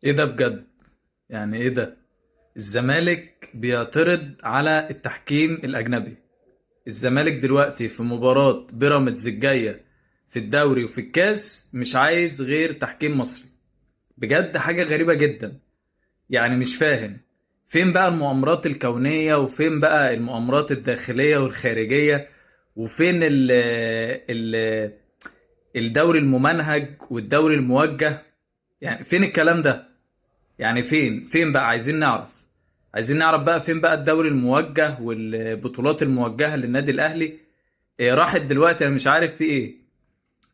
ايه ده بجد؟ يعني ايه ده؟ الزمالك بيعترض على التحكيم الاجنبي. الزمالك دلوقتي في مباراة بيراميدز الجاية في الدوري وفي الكاس مش عايز غير تحكيم مصري. بجد حاجة غريبة جدا. يعني مش فاهم فين بقى المؤامرات الكونية، وفين بقى المؤامرات الداخلية والخارجية، وفين ال الدوري الممنهج والدوري الموجه. يعني فين الكلام ده؟ يعني فين بقى؟ عايزين نعرف بقى فين بقى الدوري الموجه والبطولات الموجهه للنادي الاهلي. إيه راحت دلوقتي؟ انا مش عارف في ايه.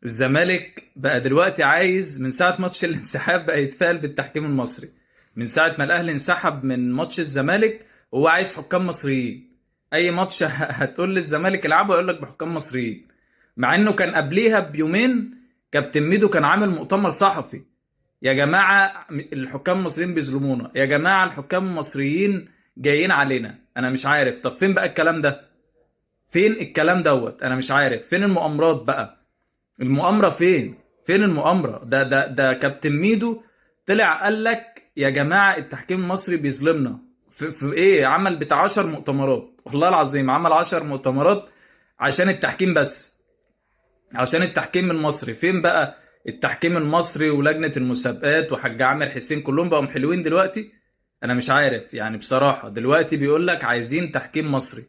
الزمالك بقى دلوقتي عايز من ساعه ماتش الانسحاب بقى يتفائل بالتحكيم المصري. من ساعه ما الاهلي انسحب من ماتش الزمالك هو عايز حكام مصريين. اي ماتش هتقول للزمالك العبه يقول لك بحكام مصريين. مع انه كان قبليها بيومين كابتن ميدو كان عامل مؤتمر صحفي: يا جماعة الحكام المصريين بيظلمونا، يا جماعة الحكام المصريين جايين علينا. انا مش عارف طب فين بقى الكلام ده؟ فين الكلام دوت؟ انا مش عارف فين المؤامرات بقى. المؤامرة فين المؤامرة؟ ده كابتن ميدو طلع قال لك يا جماعة التحكيم المصري بيظلمنا. في ايه؟ عمل بتاع 10 مؤتمرات، والله العظيم عمل 10 مؤتمرات عشان التحكيم بس. عشان التحكيم المصري. فين بقى التحكيم المصري ولجنة المسابقات وحاج عامر حسين؟ كلهم بقوا حلوين دلوقتي. انا مش عارف يعني بصراحة. دلوقتي بيقول لك عايزين تحكيم مصري.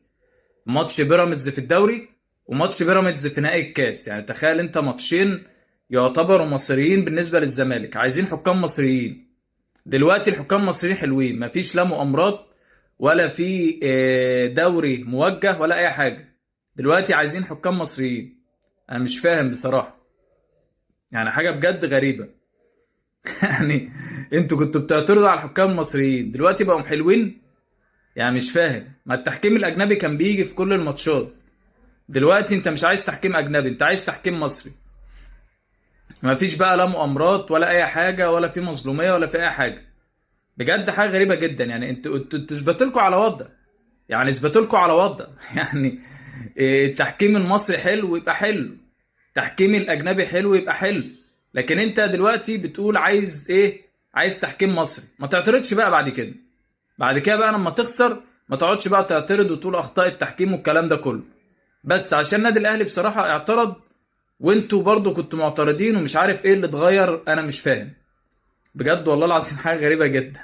ماتش بيراميدز في الدوري وماتش بيراميدز في نهائي الكاس، يعني تخيل انت ماتشين يعتبروا مصريين بالنسبة للزمالك، عايزين حكام مصريين. دلوقتي الحكام المصريين حلوين، مفيش لا مؤامرات ولا في دوري موجه ولا اي حاجة. دلوقتي عايزين حكام مصريين. انا مش فاهم بصراحة. يعني حاجة بجد غريبة. يعني انتوا كنتوا بتعترضوا على الحكام المصريين، دلوقتي بقوا حلوين. يعني مش فاهم. ما التحكيم الأجنبي كان بيجي في كل الماتشات. دلوقتي انت مش عايز تحكيم أجنبي، انت عايز تحكيم مصري. ما فيش بقى لا مؤامرات ولا أي حاجة، ولا في مظلومية ولا في أي حاجة. بجد حاجة غريبة جدا. يعني انتوا اثبتوا لكم على وضع. يعني اثبتوا لكم على وضع. يعني التحكيم المصري حلو يبقى حلو، تحكيم الاجنبي حلو يبقى حلو. لكن انت دلوقتي بتقول عايز ايه؟ عايز تحكيم مصري. ما تعترضش بقى بعد كده. بعد كده بقى لما تخسر ما تقعدش بقى تعترض وتقول اخطاء التحكيم والكلام ده كله. بس عشان النادي الاهلي بصراحة اعترض، وانتوا برضو كنتوا معترضين ومش عارف ايه اللي اتغير. انا مش فاهم. بجد والله العظيم حاجة غريبة جدا.